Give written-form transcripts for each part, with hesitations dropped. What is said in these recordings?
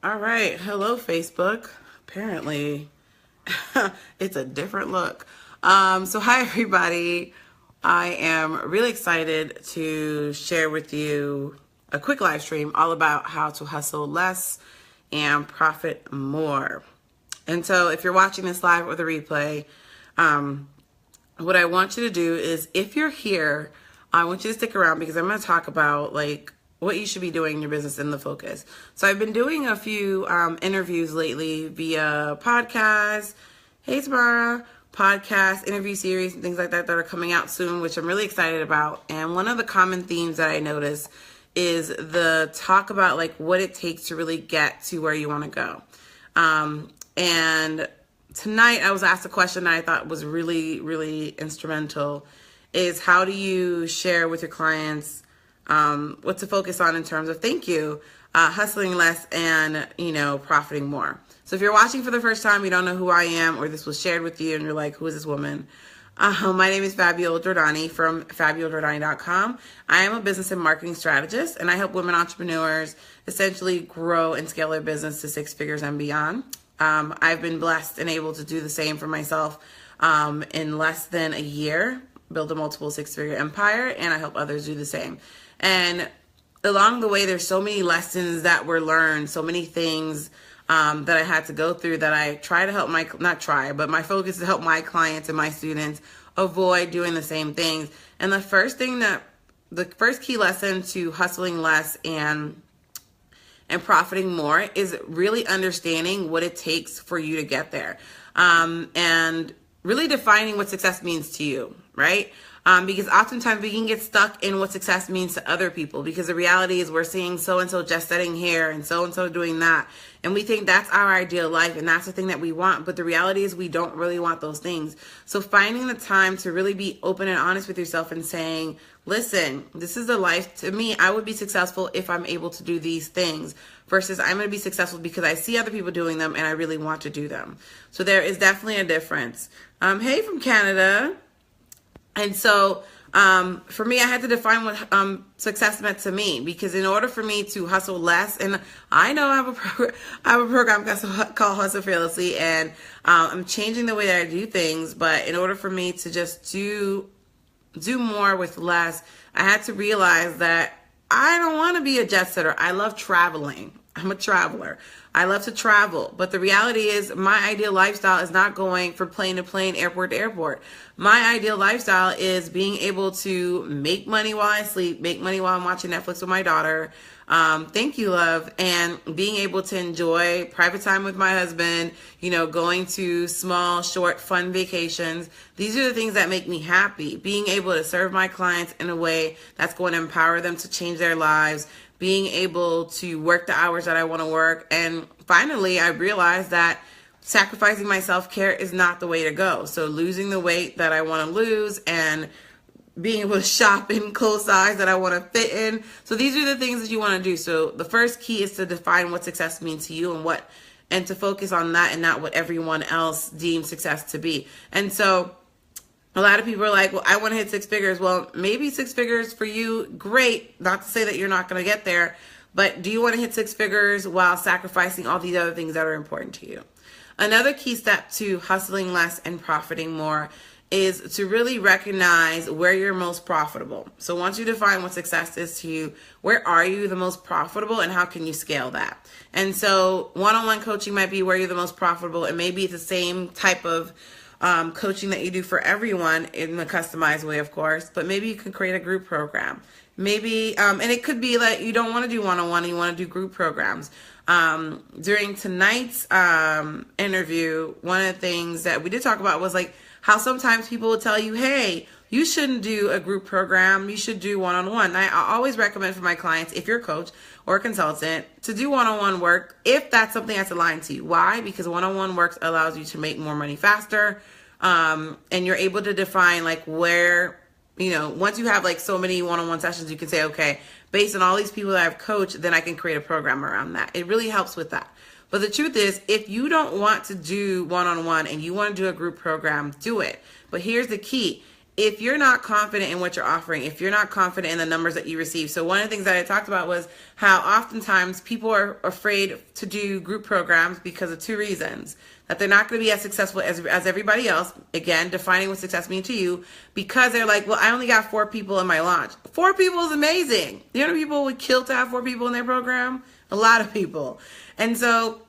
All right. Hello, Facebook. Apparently, it's a different look. So hi, everybody. I am really excited to share with you a quick live stream all about how to hustle less and profit more. And so if you're watching this live or the replay, what I want you to do is, if you're here, I want you to stick around because I'm going to talk about what you should be doing in your business in the focus. So I've been doing a few interviews lately via podcast, hey Tamara, podcast, interview series, and things like that are coming out soon, which I'm really excited about. And one of the common themes that I notice is the talk about what it takes to really get to where you want to go. And tonight I was asked a question that I thought was really, really instrumental, is how do you share with your clients what to focus on in terms of hustling less and, profiting more. So if you're watching for the first time, you don't know who I am, or this was shared with you and you're like, who is this woman? My name is Fabiola Giordani from FabioLaJordani.com. I am a business and marketing strategist, and I help women entrepreneurs essentially grow and scale their business to 6 figures and beyond. I've been blessed and able to do the same for myself in less than a year, build a multiple 6-figure empire, and I help others do the same. And along the way, there's so many lessons that were learned, so many things that I had to go through that I try to help my focus is to help my clients and my students avoid doing the same things. And the first key lesson to hustling less and profiting more is really understanding what it takes for you to get there. And really defining what success means to you, right? Because oftentimes we can get stuck in what success means to other people, because the reality is we're seeing so-and-so just setting here and so-and-so doing that. And we think that's our ideal life and that's the thing that we want. But the reality is we don't really want those things. So finding the time to really be open and honest with yourself and saying, listen, this is the life. To me, I would be successful if I'm able to do these things versus I'm going to be successful because I see other people doing them and I really want to do them. So there is definitely a difference. Hey from Canada. And so for me, I had to define what success meant to me, because in order for me to hustle less, and I know I have a program called Hustle Fearlessly, and I'm changing the way that I do things. But in order for me to just do more with less, I had to realize that I don't want to be a jet setter. I love traveling. I'm a traveler. I love to travel. But the reality is my ideal lifestyle is not going from plane to plane, airport to airport. My ideal lifestyle is being able to make money while I sleep, make money while I'm watching Netflix with my daughter. Thank you, love. And being able to enjoy private time with my husband, going to small, short, fun vacations. These are the things that make me happy. Being able to serve my clients in a way that's going to empower them to change their lives. Being able to work the hours that I want to work. And finally, I realized that sacrificing my self-care is not the way to go. So losing the weight that I want to lose and being able to shop in clothes size that I want to fit in. So these are the things that you want to do. So the first key is to define what success means to you and to focus on that and not what everyone else deems success to be. And so a lot of people are like, well, I want to hit 6 figures. Well, maybe 6 figures for you, great. Not to say that you're not going to get there, but do you want to hit 6 figures while sacrificing all these other things that are important to you? Another key step to hustling less and profiting more is to really recognize where you're most profitable. So once you define what success is to you, where are you the most profitable and how can you scale that? And so one-on-one coaching might be where you're the most profitable, and maybe it's the same type of coaching that you do for everyone in a customized way, of course, but maybe you can create a group program. Maybe, and it could be that you don't want to do one-on-one, you want to do group programs. During tonight's interview, one of the things that we did talk about was how sometimes people will tell you, hey, you shouldn't do a group program, you should do one-on-one. I always recommend for my clients, if you're a coach or a consultant, to do one-on-one work if that's something that's aligned to you. Why? Because one-on-one work allows you to make more money faster, and you're able to define where, once you have so many one-on-one sessions, you can say, okay, based on all these people that I've coached, then I can create a program around that. It really helps with that. But the truth is, if you don't want to do one-on-one and you want to do a group program, do it. But here's the key. if you're not confident in what you're offering, if you're not confident in the numbers that you receive. So one of the things that I talked about was how oftentimes people are afraid to do group programs because of two reasons: that they're not going to be as successful as everybody else. Again, defining what success means to you, because they're like, well, I only got 4 people in my launch. 4 people is amazing. You know how many people would kill to have 4 people in their program? A lot of people. And so,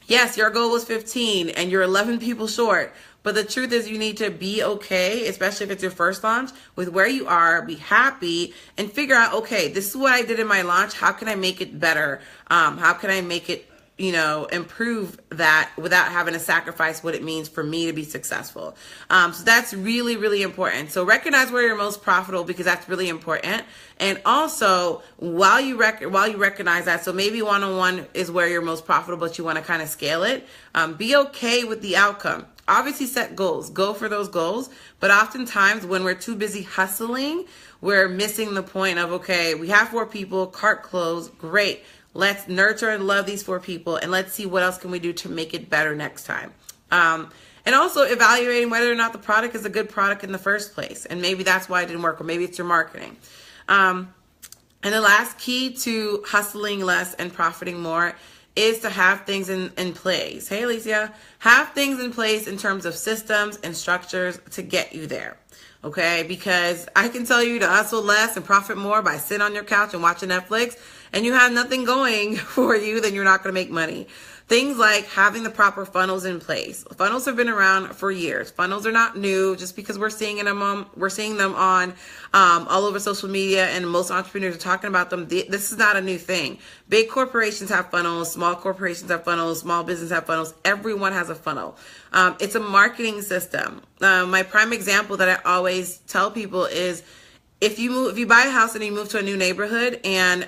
yes, your goal was 15 and you're 11 people short. But the truth is, you need to be okay, especially if it's your first launch, with where you are, be happy, and figure out, okay, this is what I did in my launch. How can I make it better? How can I make it, improve that without having to sacrifice what it means for me to be successful? So that's really, really important. So recognize where you're most profitable, because that's really important. And also, while you recognize that, so maybe one-on-one is where you're most profitable, but you want to kind of scale it. Be okay with the outcome. Obviously, set goals. Go for those goals. But oftentimes, when we're too busy hustling, we're missing the point of, okay, we have 4 people, cart closed, great. Let's nurture and love these 4 people, and let's see what else can we do to make it better next time. And also evaluating whether or not the product is a good product in the first place. And maybe that's why it didn't work, or maybe it's your marketing. And the last key to hustling less and profiting more is to have things in place. Hey, Alicia, have things in place in terms of systems and structures to get you there. Okay, because I can tell you to hustle less and profit more by sitting on your couch and watching Netflix, and you have nothing going for you, then you're not going to make money. Things like having the proper funnels in place. Funnels have been around for years. Funnels are not new. Just because we're seeing them on all over social media, and most entrepreneurs are talking about them. This is not a new thing. Big corporations have funnels. Small corporations have funnels. Small business have funnels. Everyone has a funnel. It's a marketing system. My prime example that I always tell people is, if you buy a house and you move to a new neighborhood, and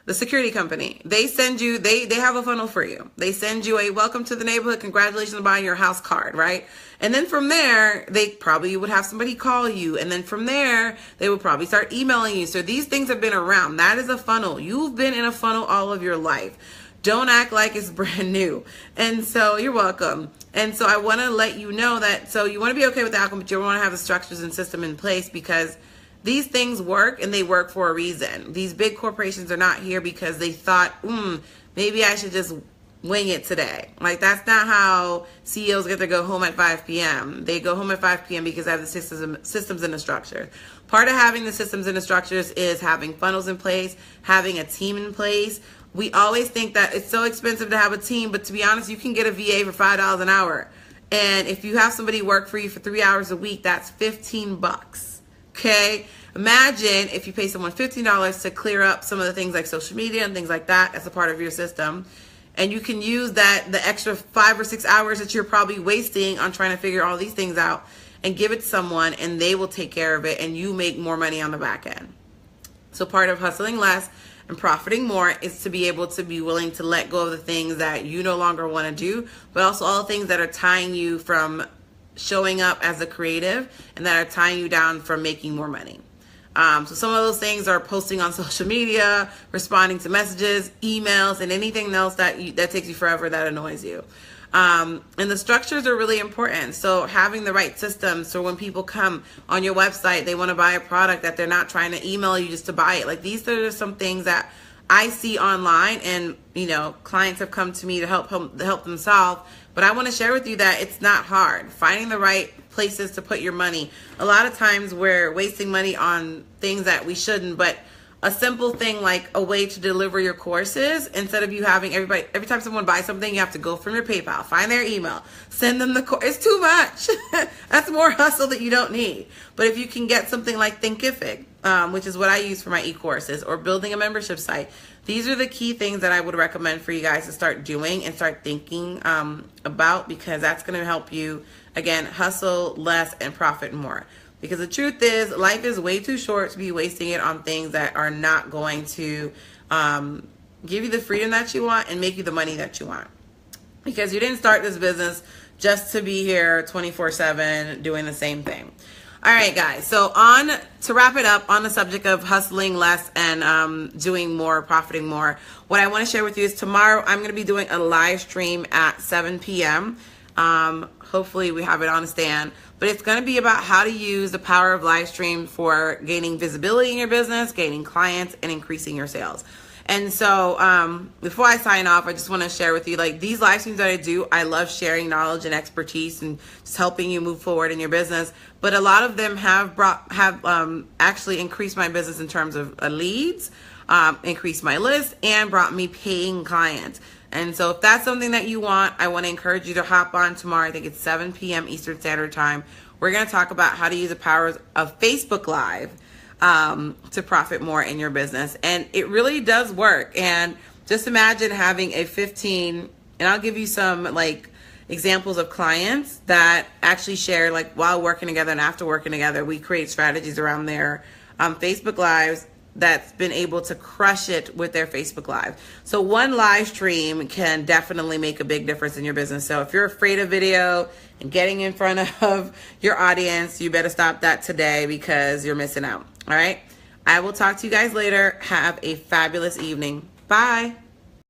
the security company, they send you, they have a funnel for you. They send you a welcome to the neighborhood, congratulations on buying your house card, right? And then from there, they probably would have somebody call you. And then from there, they would probably start emailing you. So these things have been around. That is a funnel. You've been in a funnel all of your life. Don't act like it's brand new. And so you're welcome. And so I want to let you know that, so you want to be okay with the outcome, but you want to have the structures and system in place, because these things work, and they work for a reason. These big corporations are not here because they thought, maybe I should just wing it today. Like, that's not how CEOs get to go home at 5 p.m. They go home at 5 p.m. because they have the systems and the structure. Part of having the systems and the structures is having funnels in place, having a team in place. We always think that it's so expensive to have a team, but to be honest, you can get a VA for $5 an hour. And if you have somebody work for you for 3 hours a week, that's $15. Okay, imagine if you pay someone $15 to clear up some of the things like social media and things like that as a part of your system, and you can use the extra 5 or 6 hours that you're probably wasting on trying to figure all these things out, and give it to someone, and they will take care of it, and you make more money on the back end. So part of hustling less and profiting more is to be able to be willing to let go of the things that you no longer want to do, but also all the things that are tying you from showing up as a creative and that are tying you down from making more money. So some of those things are posting on social media, responding to messages, emails, and anything else that takes you forever that annoys you. And the structures are really important. So having the right systems, so when people come on your website, they want to buy a product, that they're not trying to email you just to buy it. Like, these are some things that I see online, and clients have come to me to help them solve. But I want to share with you that it's not hard. Finding the right places to put your money. A lot of times we're wasting money on things that we shouldn't, but a simple thing like a way to deliver your courses, instead of you having every time someone buys something, you have to go from your PayPal, find their email, send them the course. It's too much. That's more hustle that you don't need. But if you can get something like Thinkific, which is what I use for my e-courses, or building a membership site, these are the key things that I would recommend for you guys to start doing and start thinking about, because that's going to help you, again, hustle less and profit more. Because the truth is, life is way too short to be wasting it on things that are not going to give you the freedom that you want and make you the money that you want. Because you didn't start this business just to be here 24/7 doing the same thing. All right, guys. So to wrap it up on the subject of hustling less and doing more, profiting more, what I want to share with you is tomorrow I'm going to be doing a live stream at 7 p.m. Hopefully we have it on a stand, but it's going to be about how to use the power of live stream for gaining visibility in your business, gaining clients, and increasing your sales. And so before I sign off, I just want to share with you, like, these live streams that I do, I love sharing knowledge and expertise and just helping you move forward in your business. But a lot of them have actually increased my business in terms of leads, increased my list, and brought me paying clients. And so if that's something that you want, I want to encourage you to hop on tomorrow. I think it's 7 p.m. Eastern Standard Time. We're going to talk about how to use the powers of Facebook Live to profit more in your business. And it really does work. And just imagine having a 15, and I'll give you some like examples of clients that actually share, like, while working together and after working together, we create strategies around their Facebook Lives that's been able to crush it with their Facebook Live. So one live stream can definitely make a big difference in your business. So if you're afraid of video and getting in front of your audience, you better stop that today because you're missing out. All right. I will talk to you guys later. Have a fabulous evening. Bye.